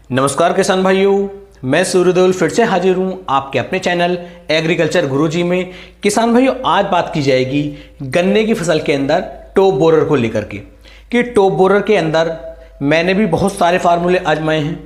नमस्कार किसान भाइयों, मैं सूर्यदेव फिर से हाजिर हूँ आपके अपने चैनल एग्रीकल्चर गुरुजी में। किसान भाइयों, आज बात की जाएगी गन्ने की फसल के अंदर टॉप बोरर को लेकर के कि टॉप बोरर के अंदर मैंने भी बहुत सारे फार्मूले आजमाए हैं,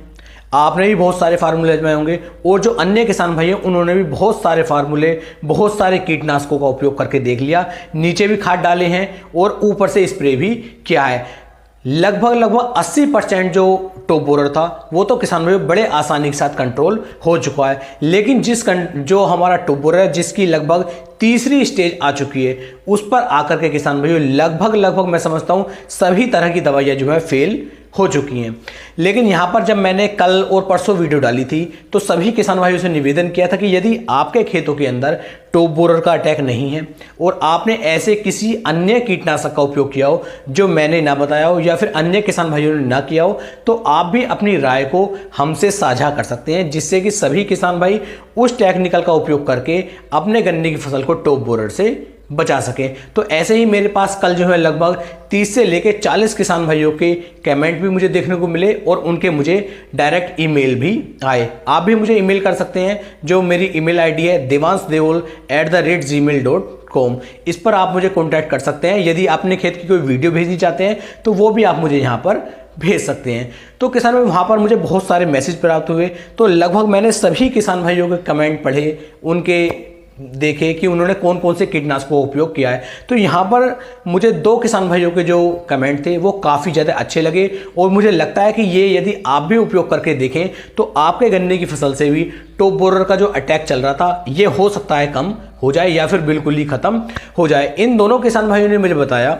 आपने भी बहुत सारे फार्मूले आजमाए होंगे और जो अन्य किसान भाई हैं उन्होंने भी बहुत सारे फार्मूले, बहुत सारे कीटनाशकों का उपयोग करके देख लिया। नीचे भी खाद डाले हैं और ऊपर से स्प्रे भी किया है। लगभग 80% जो टॉप बोरर था वो तो किसान भाई बड़े आसानी के साथ कंट्रोल हो चुका है। लेकिन जो हमारा टॉप बोरर है जिसकी लगभग तीसरी स्टेज आ चुकी है, उस पर आकर के किसान भाइयों लगभग मैं समझता हूं सभी तरह की दवाइयां जो है फेल हो चुकी हैं। लेकिन यहाँ पर जब मैंने कल और परसों वीडियो डाली थी तो सभी किसान भाइयों से निवेदन किया था कि यदि आपके खेतों के अंदर टॉप बोरर का अटैक नहीं है और आपने ऐसे किसी अन्य कीटनाशक का उपयोग किया हो जो मैंने ना बताया हो या फिर अन्य किसान भाइयों ने ना किया हो, तो आप भी अपनी राय को हमसे साझा कर सकते हैं, जिससे कि सभी किसान भाई उस टेक्निकल का उपयोग करके अपने गन्ने की फसल को टॉप बोरर से बचा सके। तो ऐसे ही मेरे पास कल जो है लगभग 30 से लेकर 40 किसान भाइयों के कमेंट भी मुझे देखने को मिले और उनके मुझे डायरेक्ट ईमेल भी आए। आप भी मुझे ईमेल कर सकते हैं, जो मेरी ईमेल आईडी है devansdeol@gmail.com। इस पर आप मुझे कॉन्टैक्ट कर सकते हैं। यदि आपने खेत की कोई वीडियो भेजनी चाहते हैं तो वो भी आप मुझे यहाँ पर भेज सकते हैं। तो किसान भाई वहाँ पर मुझे बहुत सारे मैसेज प्राप्त हुए, तो लगभग मैंने सभी किसान भाइयों के कमेंट पढ़े, उनके देखे कि उन्होंने कौन कौन से कीटनाशकों का उपयोग किया है। तो यहाँ पर मुझे 2 किसान भाइयों के जो कमेंट थे वो काफ़ी ज़्यादा अच्छे लगे और मुझे लगता है कि ये यदि आप भी उपयोग करके देखें तो आपके गन्ने की फसल से भी टॉप बोरर का जो अटैक चल रहा था ये हो सकता है कम हो जाए या फिर बिल्कुल ही ख़त्म हो जाए। इन दोनों किसान भाइयों ने मुझे बताया,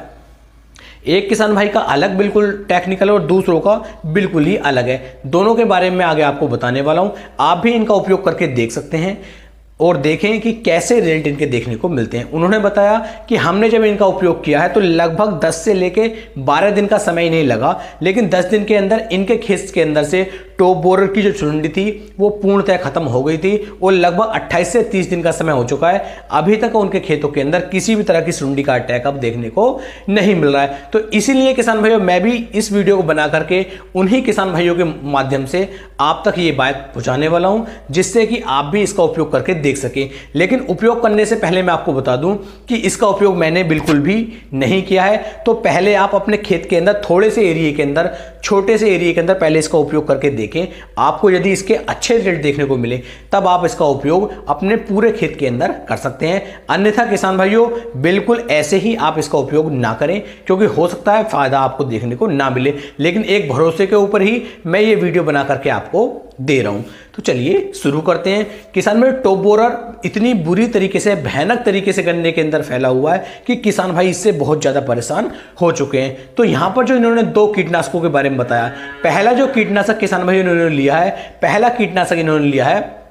एक किसान भाई का अलग बिल्कुल टेक्निकल और दूसरों का बिल्कुल ही अलग है। दोनों के बारे में आगे आपको बताने वाला हूँ। आप भी इनका उपयोग करके देख सकते हैं और देखें कि कैसे रिजल्ट इनके देखने को मिलते हैं। उन्होंने बताया कि हमने जब इनका उपयोग किया है तो लगभग 10 से लेके 12 दिन का समय नहीं लगा, लेकिन 10 दिन के अंदर इनके खेत के अंदर से टॉप बोरर की जो चुनंडी थी वो पूर्णतः खत्म हो गई थी और लगभग 28 से 30 दिन का समय हो चुका है। अभी तक उनके खेतों के अंदर किसी भी तरह की सुंडी का अटैक अब देखने को नहीं मिल रहा है। तो इसीलिए किसान भाइयों मैं भी इस वीडियो को बना करके उन्हीं किसान भाइयों के माध्यम से आप तक ये बात पहुंचाने वाला हूं, जिससे कि आप भी इसका उपयोग करके देख सके। लेकिन उपयोग करने से पहले मैं आपको बता दूं कि इसका उपयोग मैंने बिल्कुल भी नहीं किया है। तो पहले आप अपने खेत के अंदर थोड़े से एरिया के अंदर, छोटे से एरिया के अंदर पहले इसका उपयोग करके देखें। आपको यदि इसके अच्छे रिजल्ट देखने को मिले तब आप इसका उपयोग अपने पूरे खेत के अंदर कर सकते हैं। अन्यथा किसान भाइयों बिल्कुल ऐसे ही आप इसका उपयोग ना करें, क्योंकि हो सकता है फायदा आपको देखने को ना मिले। लेकिन एक भरोसे के ऊपर ही मैं ये वीडियो बना करके आपको दे रहा हूं। तो चलिए शुरू करते हैं। किसान भाई टॉप बोरर इतनी बुरी तरीके से, भयानक तरीके से गन्ने के अंदर फैला हुआ है कि किसान भाई इससे बहुत ज्यादा परेशान हो चुके हैं। तो यहां पर जो इन्होंने 2 कीटनाशकों के बारे में बताया, पहला जो कीटनाशक किसान भाई इन्होंने लिया है, पहला कीटनाशक इन्होंने लिया है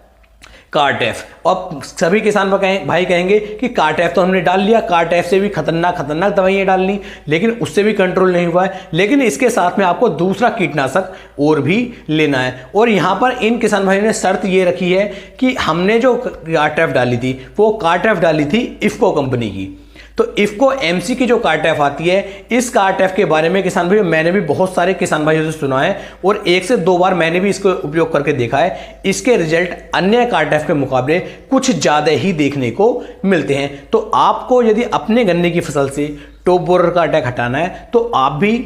कार्टेफ। और सभी किसान भाई कहेंगे कि कार्टेफ तो हमने डाल लिया, कार्टेफ से भी खतरनाक दवाइयां डाल ली लेकिन उससे भी कंट्रोल नहीं हुआ है। लेकिन इसके साथ में आपको दूसरा कीटनाशक और भी लेना है। और यहां पर इन किसान भाइयों ने शर्त ये रखी है कि हमने जो कार्टेफ डाली थी वो कार्टेफ डाली थी इफको कंपनी की। तो इफको एमसी की जो कार्टेफ आती है, इस कार्टेफ के बारे में किसान भाइयों मैंने भी बहुत सारे किसान भाइयों से सुना है और 1 से 2 बार मैंने भी इसको उपयोग करके देखा है। इसके रिजल्ट अन्य कार्टेफ के मुकाबले कुछ ज्यादा ही देखने को मिलते हैं। तो आपको यदि अपने गन्ने की फसल से टॉप बोरर का अटैक हटाना है तो आप भी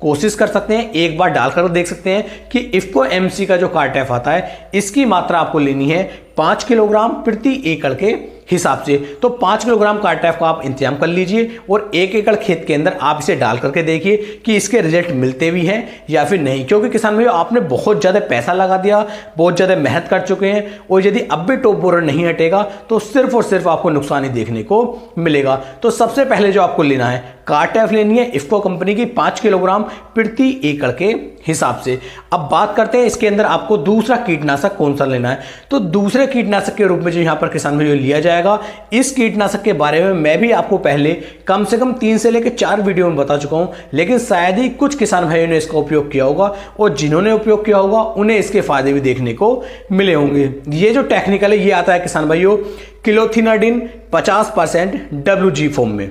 कोशिश कर सकते हैं, एक बार डालकर देख सकते हैं कि इफको एमसी का जो कार्टेफ आता है इसकी मात्रा आपको लेनी है 5 किलोग्राम प्रति एकड़ के हिसाब से। तो 5 किलोग्राम कार्टेफ का आप इंतजाम कर लीजिए और 1 एकड़ खेत के अंदर आप इसे डाल करके देखिए कि इसके रिजल्ट मिलते भी हैं या फिर नहीं। क्योंकि किसान भाइयों आपने बहुत ज़्यादा पैसा लगा दिया, बहुत ज़्यादा मेहनत कर चुके हैं और यदि अब भी टॉप बोरर नहीं हटेगा तो सिर्फ और सिर्फ आपको नुकसान ही देखने को मिलेगा। तो सबसे पहले जो आपको लेना है कार्टेफ लेनी है इफको कंपनी की 5 किलोग्राम प्रति एकड़ के हिसाब से। अब बात करते हैं इसके अंदर आपको दूसरा कीटनाशक कौन सा लेना है। तो दूसरे कीटनाशक के रूप में जो यहाँ पर किसान भाइयों लिया जाएगा, इस कीटनाशक के बारे में मैं भी आपको पहले कम से कम 3 से लेकर 4 वीडियो में बता चुका हूं, लेकिन शायद ही कुछ किसान भाइयों ने इसका उपयोग किया होगा और जिन्होंने उपयोग किया होगा उन्हें इसके फायदे भी देखने को मिले होंगे। ये जो टेक्निकल है ये आता है किसान भाइयों क्लोथिनाडिन 50% WG फॉर्म में।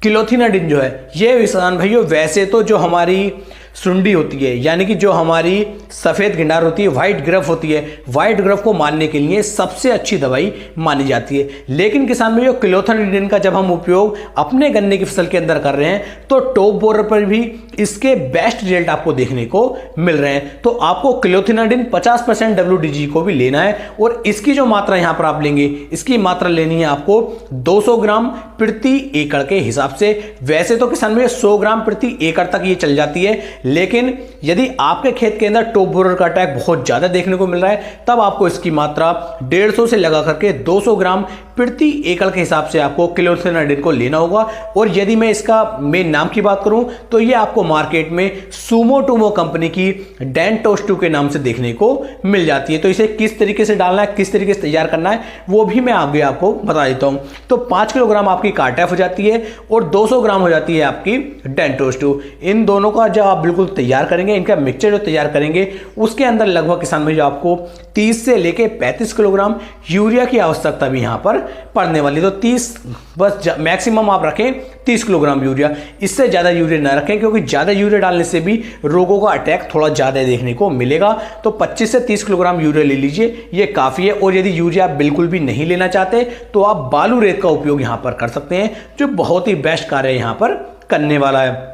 क्लोथिनाडिन जो है ये किसान भाइयों वैसे तो जो हमारी सुंडी होती है, यानी कि जो हमारी सफ़ेद गिंडार होती है, व्हाइट ग्रफ होती है, व्हाइट ग्रफ को मारने के लिए सबसे अच्छी दवाई मानी जाती है। लेकिन किसान भाइयों, क्लोथिनाडिन का जब हम उपयोग अपने गन्ने की फसल के अंदर कर रहे हैं तो टॉप बोरर पर भी इसके बेस्ट रिजल्ट आपको देखने को मिल रहे हैं। तो आपको क्लोथिनाडिन 50% WDG को भी लेना है और इसकी जो मात्रा यहां पर आप लेंगे, इसकी मात्रा लेनी है आपको 200 ग्राम प्रति एकड़ के हिसाब से। वैसे तो किसान भाई 100 ग्राम प्रति एकड़ तक ये चल जाती है, लेकिन यदि आपके खेत के अंदर टॉप बोरर का अटैक बहुत ज्यादा देखने को मिल रहा है तब आपको इसकी मात्रा 150 से लगा करके 200 ग्राम प्रति एकड़ के हिसाब से आपको क्लोथिनाडिन को लेना होगा। और यदि मैं इसका मेन नाम की बात करूं तो ये आपको मार्केट में सुमोटोमो कंपनी की डेंटोस्टू के नाम से देखने को मिल जाती है। तो इसे किस तरीके से डालना है, किस तरीके से तैयार करना है, वो भी मैं आगे आपको बता देता हूं। तो 5 किलोग्राम आपकी कार्टेफ हो जाती है और 200 ग्राम हो जाती है आपकी डेंटोस्टू। इन दोनों का जब आप बिल्कुल तैयार करेंगे, इनका मिक्सचर जो तैयार करेंगे, उसके अंदर लगभग किसान भाई आपको 30 से लेके 35 किलोग्राम यूरिया की आवश्यकता भी यहां पर पड़ने वाली। तो 30 बस मैक्सिमम आप रखें 30 किलोग्राम यूरिया, इससे ज़्यादा यूरिया ना रखें क्योंकि ज़्यादा यूरिया डालने से भी रोगों का अटैक थोड़ा ज़्यादा देखने को मिलेगा। तो 25 से 30 किलोग्राम यूरिया ले लीजिए, ये काफ़ी है। और यदि यूरिया आप बिल्कुल भी नहीं लेना चाहते तो आप बालू रेत का उपयोग यहाँ पर कर सकते हैं, जो बहुत ही बेस्ट कार्य यहाँ पर करने वाला है।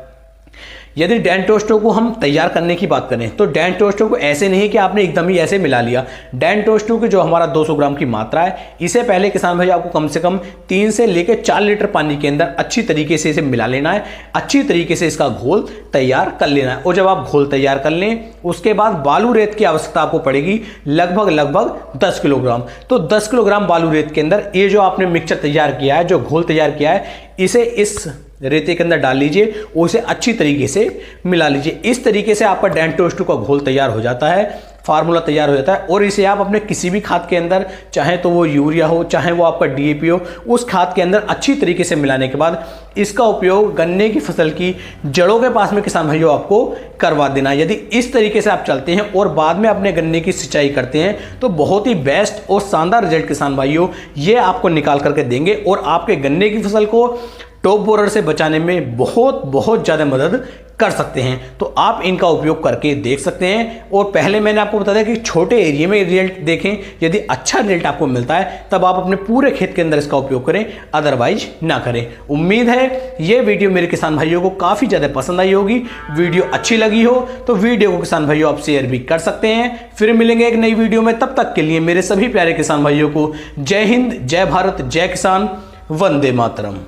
यदि डेंटोस्टो को हम तैयार करने की बात करें तो डेंटोस्टो को ऐसे नहीं कि आपने एकदम ही ऐसे मिला लिया। डेंटोस्टो की जो हमारा 200 ग्राम की मात्रा है, इसे पहले किसान भाई आपको कम से कम 3 से लेकर 4 लीटर पानी के अंदर अच्छी तरीके से इसे मिला लेना है, अच्छी तरीके से इसका घोल तैयार कर लेना है। और जब आप घोल तैयार कर लें उसके बाद बालू रेत की आवश्यकता आपको पड़ेगी लगभग 10 किलोग्राम। तो 10 किलोग्राम बालू रेत के अंदर ये जो आपने मिक्सचर तैयार किया है, जो घोल तैयार किया है, इसे इस रेते के अंदर डाल लीजिए और उसे अच्छी तरीके से मिला लीजिए। इस तरीके से आपका डेंटोस्टू का घोल तैयार हो जाता है, फार्मूला तैयार हो जाता है। और इसे आप अपने किसी भी खाद के अंदर, चाहे तो वो यूरिया हो, चाहे वो आपका DAP हो, उस खाद के अंदर अच्छी तरीके से मिलाने के बाद इसका उपयोग गन्ने की फसल की जड़ों के पास में किसान भाइयों आपको करवा देना। यदि इस तरीके से आप चलते हैं और बाद में अपने गन्ने की सिंचाई करते हैं तो बहुत ही बेस्ट और शानदार रिजल्ट किसान भाइयों ये आपको निकाल करके देंगे और आपके गन्ने की फसल को टॉप बोरर से बचाने में बहुत ज़्यादा मदद कर सकते हैं। तो आप इनका उपयोग करके देख सकते हैं। और पहले मैंने आपको बताया कि छोटे एरिया में रिजल्ट देखें, यदि अच्छा रिजल्ट आपको मिलता है तब आप अपने पूरे खेत के अंदर इसका उपयोग करें, अदरवाइज ना करें। उम्मीद है ये वीडियो मेरे किसान भाइयों को काफ़ी ज़्यादा पसंद आई होगी। वीडियो अच्छी लगी हो तो वीडियो को किसान भाइयों आप शेयर भी कर सकते हैं। फिर मिलेंगे एक नई वीडियो में, तब तक के लिए मेरे सभी प्यारे किसान भाइयों को जय हिंद, जय भारत, जय किसान, वंदे मातरम।